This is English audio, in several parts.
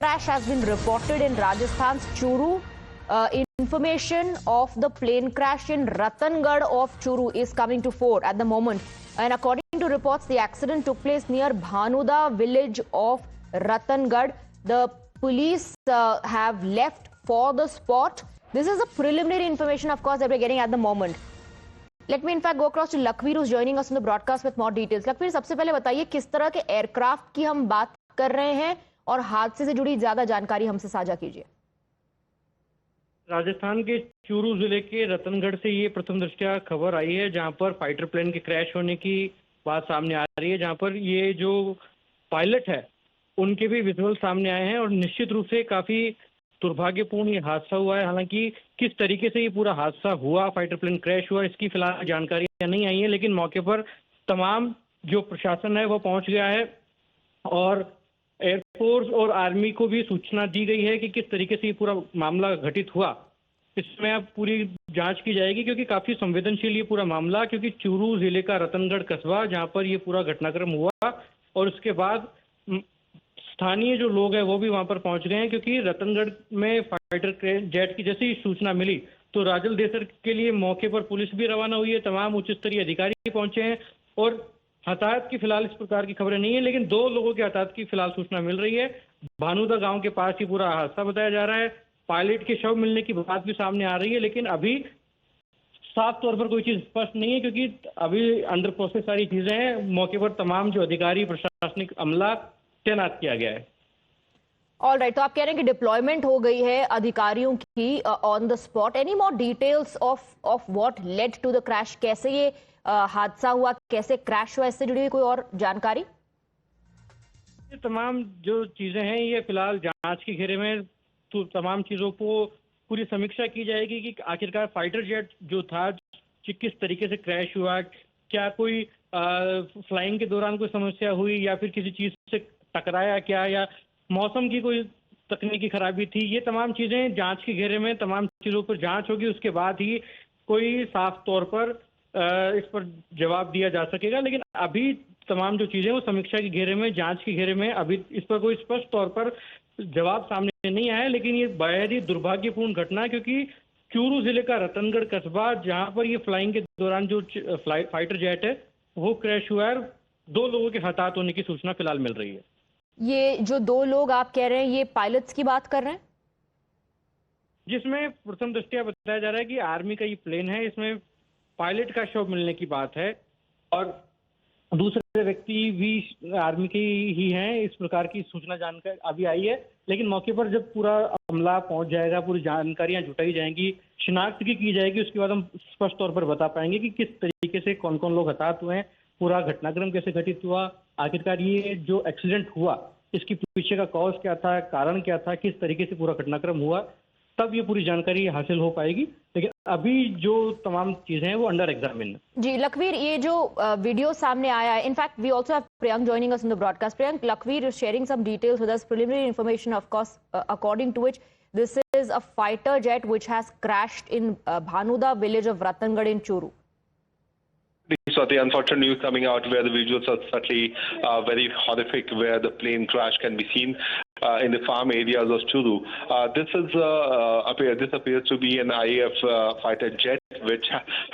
crash has been reported in Rajasthan's Churu. Information of the plane crash in Ratangarh of Churu is coming to fore at the moment. And according to reports, the accident took place near Bhanuda village of Ratangarh. The police have left for the spot. This is the preliminary information, of course, that we're getting at the moment. Let me in fact go across to Lakhveer, who's joining us on the broadcast with more details. Lakhveer, सबसे पहले बताइए किस तरह के aircraft की हम बात कर रहे हैं और हादसे से जुड़ी ज्यादा जानकारी हमसे साझा कीजिए। राजस्थान के चूरू जिले के रतनगढ़ से ये प्रथम दृष्टया खबर आई है, जहां पर फाइटर प्लेन के क्रैश होने की बात सामने आ रही है, जहां पर ये जो पायलट है उनके भी विजुअल सामने आए हैं और निश्चित रूप से काफी दुर्भाग्यपूर्ण ये हादसा हुआ है। हालांकि किस तरीके से ये पूरा हादसा हुआ, फाइटर प्लेन क्रैश हुआ, इसकी फिलहाल जानकारियां नहीं आई है, लेकिन मौके पर तमाम जो प्रशासन है वो पहुंच गया है और एयरफोर्स और आर्मी को भी सूचना दी गई है कि किस तरीके से ये पूरा मामला घटित हुआ। इसमें अब पूरी जांच की जाएगी क्योंकि काफी संवेदनशील ये पूरा मामला, क्योंकि चूरू जिले का रतनगढ़ कस्बा जहां पर ये पूरा घटनाक्रम हुआ और उसके बाद स्थानीय जो लोग हैं वो भी वहां पर पहुंच गए हैं, क्योंकि रतनगढ़ में फाइटर जेट की जैसी सूचना मिली तो राजल देसर के लिए मौके पर पुलिस भी रवाना हुई है, तमाम उच्च स्तरीय अधिकारी पहुंचे हैं और हताहत की फिलहाल इस प्रकार की खबरें नहीं है, लेकिन 2 लोगों के हताहत की फिलहाल सूचना मिल रही है। भानुदा गांव के पास ही पूरा हादसा बताया जा रहा है। पायलट के शव मिलने की बात भी सामने आ रही है, लेकिन अभी साफ तौर पर कोई चीज स्पष्ट नहीं है क्योंकि अभी अंडर प्रोसेस सारी चीजें हैं। मौके पर तमाम जो अधिकारी प्रशासनिक अमला तैनात किया गया है। ऑल राइट, तो आप कह रहे हैं कि डिप्लॉयमेंट हो गई है अधिकारियों की on the spot. Any more details of what led to the crash? कैसे ये हादसा हुआ, कैसे क्रैश हुआ, इससे जुड़ी हुई कोई और जानकारी? ये तमाम जो चीजें हैं ये फिलहाल जांच के घेरे में, तो तमाम चीजों को पूरी समीक्षा की जाएगी कि आखिरकार फाइटर जेट जो था किस तरीके से क्रैश हुआ, क्या कोई फ्लाइंग के दौरान कोई समस्या हुई या फिर किसी चीज से टकराया क्या, या मौसम की कोई तकनीकी खराबी थी। ये तमाम चीजें जांच के घेरे में, तमाम चीजों पर जांच होगी, उसके बाद ही कोई साफ तौर पर इस पर जवाब दिया जा सकेगा। लेकिन अभी तमाम जो चीजें वो समीक्षा के घेरे में, जांच के घेरे में, अभी इस पर कोई स्पष्ट तौर पर जवाब सामने नहीं आया। लेकिन ये बेहद ही दुर्भाग्यपूर्ण घटना है क्योंकि चूरू जिले का रतनगढ़ कस्बा जहां पर ये फ्लाइंग के दौरान जो फाइटर जेट है वो क्रैश हुआ है, 2 लोगों के हताहत होने की सूचना फिलहाल मिल रही है। ये जो 2 लोग आप कह रहे हैं ये पायलट्स की बात कर रहे हैं, जिसमें प्रथम दृष्टया बताया जा रहा है कि आर्मी का ये प्लेन है, इसमें पायलट का शव मिलने की बात है और दूसरे व्यक्ति भी आर्मी के ही हैं, इस प्रकार की सूचना जानकर अभी आई है। लेकिन मौके पर जब पूरा अमला पहुंच जाएगा, पूरी जानकारियां जुटाई जाएंगी, शिनाख्त की जाएगी, उसके बाद हम स्पष्ट तौर पर बता पाएंगे कि किस तरीके से कौन कौन लोग हताहत हुए हैं, पूरा घटनाक्रम कैसे घटित हुआ, आखिरकार ये जो एक्सीडेंट हुआ इसकी पीछे का कॉज क्या था, कारण क्या था, किस तरीके से पूरा घटनाक्रम हुआ, तब ये पूरी जानकारी हासिल हो पाएगी। लेकिन अभी जो तमाम चीजें हैं वो अंडर एग्जामिन है। जी लखवीर, ये जो वीडियो सामने आया है, in fact we also have Priyank joining us in the broadcast. Priyank, Lakhveer is sharing some details with us, preliminary information, of course, according to which this is a fighter jet which has crashed in Bhanuda village of Ratangarh in Churu. So the unfortunate news coming out where the visuals are certainly very horrific, where the plane crash can be seen in the farm areas of Churu. This appears to be an IAF fighter jet which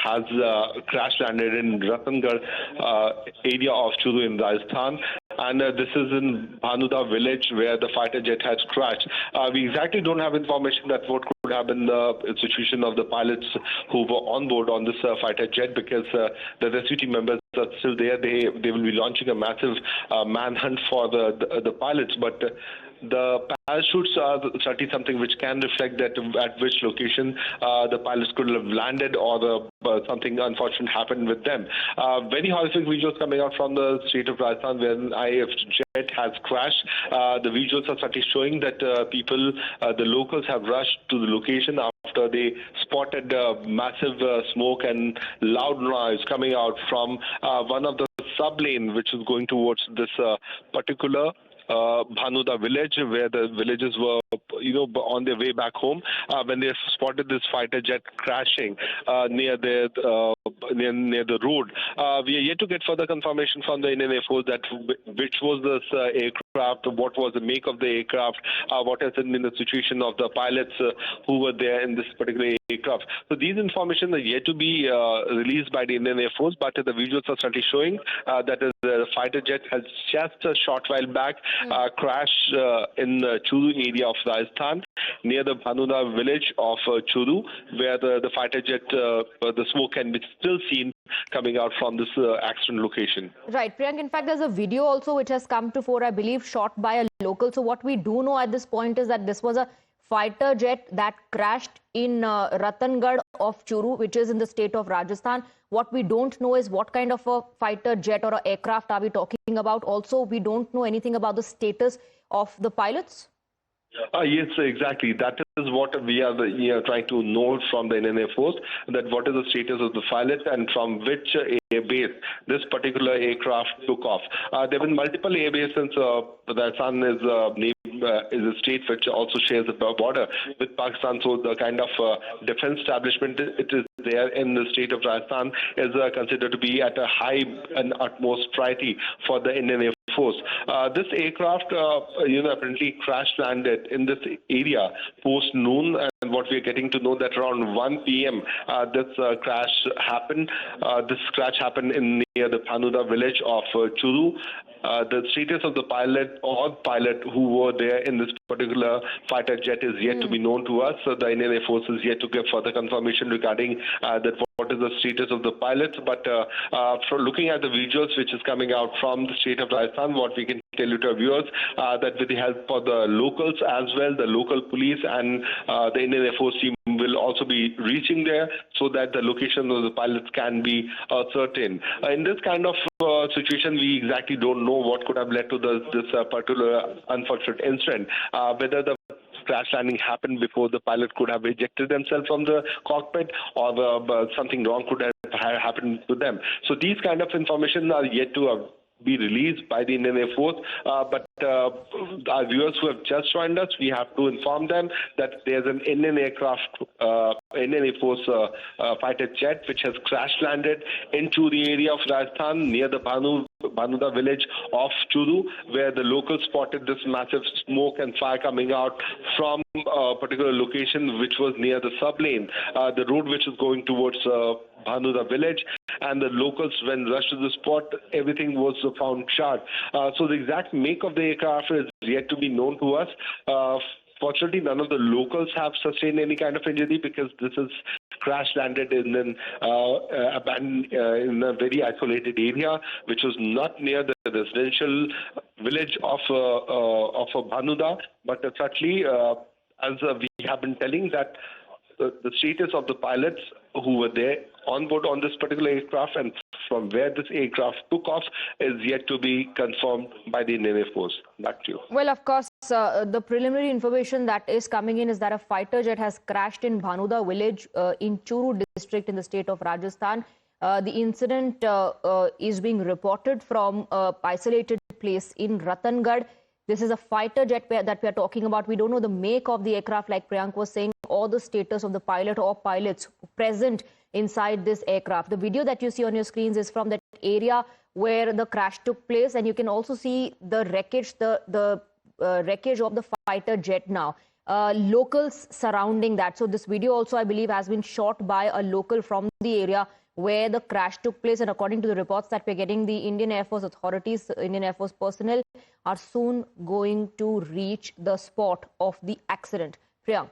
has crash landed in Ratangarh area of Churu in Rajasthan. And this is in Bhanuda village where the fighter jet has crashed. We exactly don't have information that what could have been the situation of the pilots who were on board on this fighter jet, because the rescue team members are still there. They will be launching a massive manhunt for the pilots, but the parachutes are certainly something which can reflect that at which location the pilots could have landed, or something unfortunate happened with them. Very horrific visuals coming out from the state of Rajasthan where an IAF jet has crashed. The visuals are certainly showing that people, the locals, have rushed to the location after they spotted massive smoke and loud noise coming out from one of the sub-lane which is going towards this particular Bhanuda village, where the villagers were, on their way back home when they spotted this fighter jet crashing near their near the road. We are yet to get further confirmation from the Indian Air Force that which was this aircraft, what was the make of the aircraft, what has been the situation of the pilots who were there in this particular aircraft. So these information are yet to be released by the Indian Air Force, but the visuals are certainly showing that the fighter jet has just a short while back crashed in the Churu area of Rajasthan near the Bhanuda village of Churu, where the fighter jet, the smoke can be still seen coming out from this accident location. Right, Priyank, in fact, there's a video also which has come to fore, I believe, shot by a local. So what we do know at this point is that this was a fighter jet that crashed in Ratangarh of Churu, which is in the state of Rajasthan. What we don't know is what kind of a fighter jet or an aircraft are we talking about. Also, we don't know anything about the status of the pilots. Yes, exactly. That is what we are trying to know from the Indian Air Force, that what is the status of the pilot and from which airbase this particular aircraft took off. There have been multiple airbases since Rajasthan is a state which also shares the border with Pakistan. So the kind of defense establishment it is there in the state of Rajasthan is considered to be at a high and utmost priority for the Indian Air Force. This aircraft, apparently crash landed in this area post noon, and what we are getting to know that around 1 p.m. This crash happened. This crash happened near the Bhanuda village of Churu. The status of the pilot or pilot who were there in this particular fighter jet is yet to be known to us. So the Indian Air Force is yet to give further confirmation regarding that what is the status of the pilots. But from looking at the visuals which is coming out from the state of Rajasthan, what we can tell you to our viewers that with the help of the locals as well, the local police and the Indian Air Force team will also be reaching there so that the location of the pilots can be certain. In this kind of situation, we exactly don't know what could have led to this particular unfortunate incident. Whether the crash landing happened before the pilot could have ejected themselves from the cockpit, or something wrong could have happened to them. So these kind of information are yet to be released by the Indian Air Force, but our viewers who have just joined us, we have to inform them that there's an Indian Air Force fighter jet which has crash landed into the area of Rajasthan near the Bhanuda village of Churu, where the locals spotted this massive smoke and fire coming out from a particular location which was near the sublane, the road which is going towards Bhanuda village, and the locals, when rushed to the spot, everything was found charred. So the exact make of the aircraft is yet to be known to us. Fortunately, none of the locals have sustained any kind of injury because this is crash landed in in a very isolated area, which was not near the residential village of Bhanuda. But certainly, as we have been telling that the status of the pilots who were there on board on this particular aircraft and from where this aircraft took off is yet to be confirmed by the Indian Air Force. Back to you. Well, of course, the preliminary information that is coming in is that a fighter jet has crashed in Bhanuda village in Churu district in the state of Rajasthan. The incident is being reported from an isolated place in Ratangarh. This is a fighter jet that we are talking about. We don't know the make of the aircraft, like Priyank was saying, or the status of the pilot or pilots present inside this aircraft. The video that you see on your screens is from that area where the crash took place, and you can also see the wreckage, the wreckage of the fighter jet now. Locals surrounding that. So this video also, I believe, has been shot by a local from the area where the crash took place. And according to the reports that we're getting, the Indian Air Force authorities, Indian Air Force personnel are soon going to reach the spot of the accident. Priyank.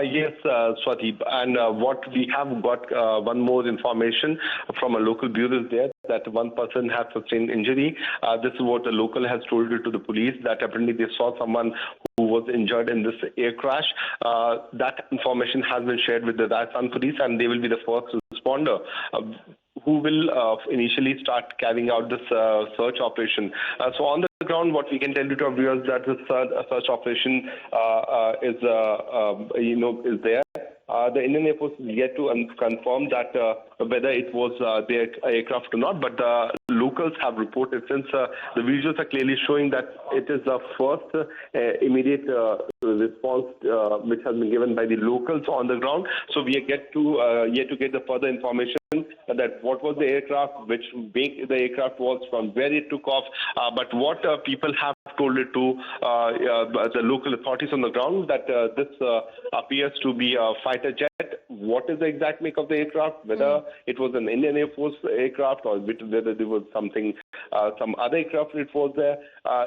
Yes, Swati. And what we have got one more information from a local bureau is there that one person has sustained injury. This is what the local has told to the police, that apparently they saw someone who was injured in this air crash. That information has been shared with the Rajasthan police, and they will be the first responder who will initially start carrying out this search operation. So on the ground, what we can tell you to our viewers that this search operation is there. The Indian Air Force is yet to confirm that whether it was their aircraft or not, but the locals have reported, since the visuals are clearly showing that it is the first immediate response which has been given by the locals on the ground. So we are yet to get the further information that what was the aircraft, which make the aircraft was, from where it took off. But what people have told it to the local authorities on the ground, that this appears to be a fighter jet. What is the exact make of the aircraft, whether it was an Indian Air Force aircraft or whether there was something, some other aircraft it was there,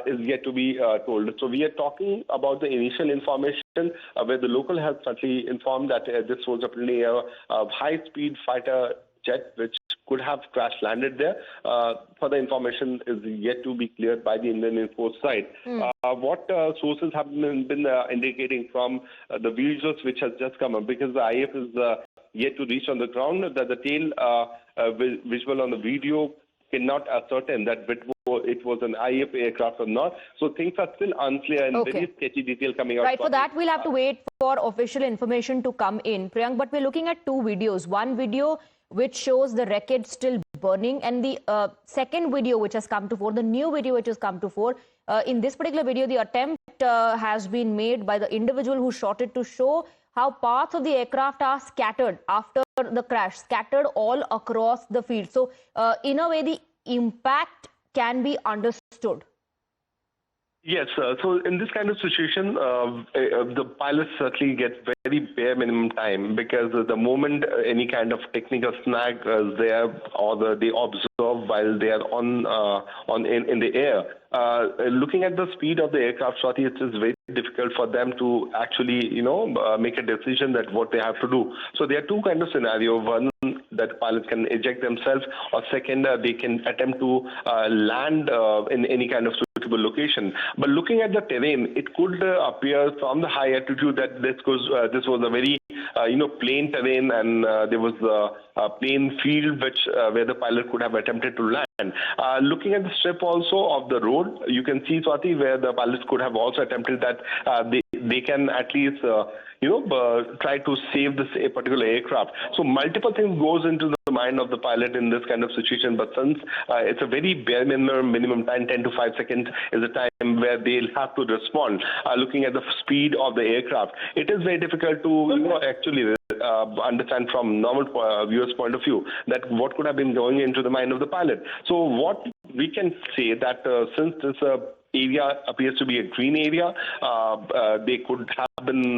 is yet to be told. So we are talking about the initial information where the local has certainly informed that this was a high-speed fighter jet which could have crash landed there. Further information is yet to be cleared by the Indian Air Force side. What sources have been indicating from the visuals which has just come up, because the IF is yet to reach on the ground, that the tail visual on the video cannot ascertain that it was an IF aircraft or not. So things are still unclear and very sketchy detail coming out. Right, for that we'll have to wait for official information to come in, Priyank. But we're looking at two videos. One video which shows the wreckage still burning, and the second video which has come to fore, the new video which has come to fore. In this particular video, the attempt has been made by the individual who shot it to show how parts of the aircraft are scattered after the crash, scattered all across the field. So in a way, the impact can be understood. Yes, so in this kind of situation, the pilots certainly get very bare minimum time, because the moment any kind of technical snag is there, or they observe while they are in the air, looking at the speed of the aircraft, Swati, it is very difficult for them to actually, make a decision that what they have to do. So there are two kinds of scenario. One, that pilots can eject themselves, or second, they can attempt to land in any kind of suitable location. But looking at the terrain, it could appear from the high altitude that this was a very plain terrain, and there was a plain field where the pilot could have attempted to land. Looking at the strip also of the road, you can see, Swati, where the pilots could have also attempted that they can at least try to save this particular aircraft. So multiple things goes into the mind of the pilot in this kind of situation. But since it's a very bare minimum time, 10 to 5 seconds is the time where they'll have to respond. Looking at the speed of the aircraft, it is very difficult to actually understand from normal viewer's point of view that what could have been going into the mind of the pilot. So what we can say that since this area appears to be a green area, they could have been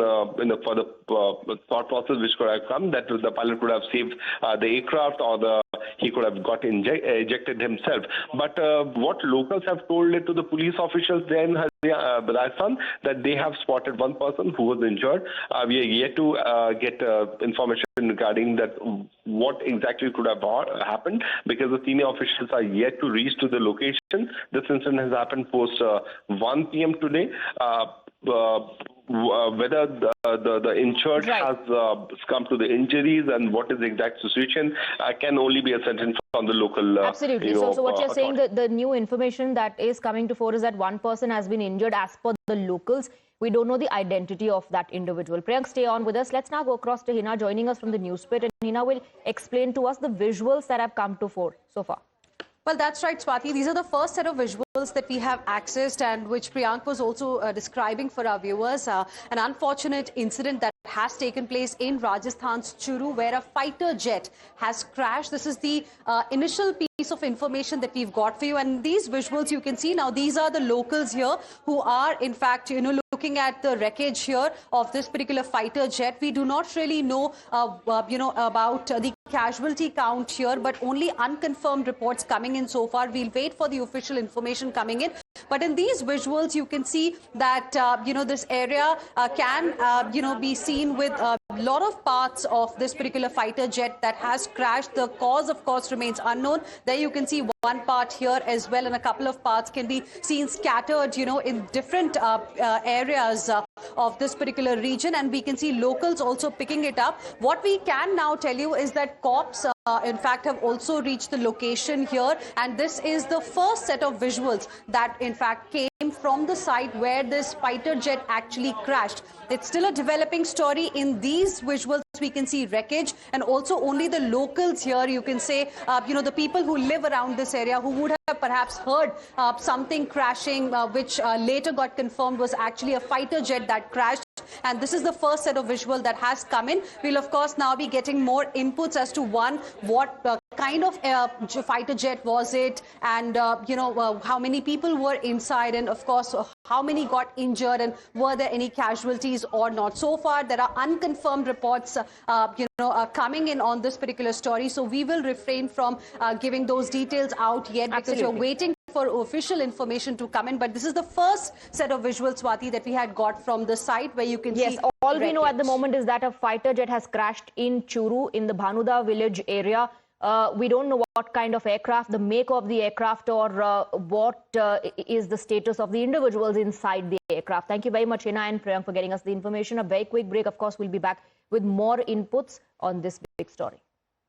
for the thought process which could have come, that the pilot could have saved the aircraft, or he could have got ejected himself. But what locals have told it to the police officials there in Rajasthan, that they have spotted one person who was injured. We are yet to get information regarding that what exactly could have happened, because the senior officials are yet to reach to the location. This incident has happened post 1 p.m. today. Whether the injured has succumbed to the injuries and what is the exact situation can only be ascertained from the local. Absolutely. So what you're saying, the new information that is coming to fore is that one person has been injured as per the locals. We don't know the identity of that individual. Priyank, stay on with us. Let's now go across to Hina, joining us from the newspit, and Hina will explain to us the visuals that have come to fore so far. Well, that's right, Swati. These are the first set of visuals that we have accessed, and which Priyank was also describing for our viewers. An unfortunate incident that has taken place in Rajasthan's Churu, where a fighter jet has crashed. This is the initial piece of information that we've got for you. And these visuals you can see now, these are the locals here who are, in fact, looking at the wreckage here of this particular fighter jet. We do not really know, about the casualty count here, but only unconfirmed reports coming in so far. We'll wait for the official information coming in. But in these visuals, you can see that, this area can, be seen with a lot of parts of this particular fighter jet that has crashed. The cause, of course, remains unknown. There you can see one part here as well, and a couple of parts can be seen scattered, in different areas of this particular region. And we can see locals also picking it up. What we can now tell you is that cops, in fact, have also reached the location here. And this is the first set of visuals that, in fact, came from the site where this fighter jet actually crashed. It's still a developing story. In these visuals, we can see wreckage, and also only the locals here, you can say, the people who live around this area who would have perhaps heard something crashing, which later got confirmed was actually a fighter jet that crashed. And this is the first set of visual that has come in. We'll, of course, now be getting more inputs as to what kind of fighter jet was it, and how many people were inside, and of course how many got injured, and were there any casualties or not. So far there are unconfirmed reports coming in on this particular story, so we will refrain from giving those details out yet. Absolutely. Because you're waiting for official information to come in. But this is the first set of visuals, Swati, that we had got from the site, where you can see. Yes, all we know at the moment is that a fighter jet has crashed in Churu, in the Bhanuda village area. We don't know what kind of aircraft, the make of the aircraft, or what is the status of the individuals inside the aircraft. Thank you very much, Hina and Priyank, for getting us the information. A very quick break. Of course, we'll be back with more inputs on this big story.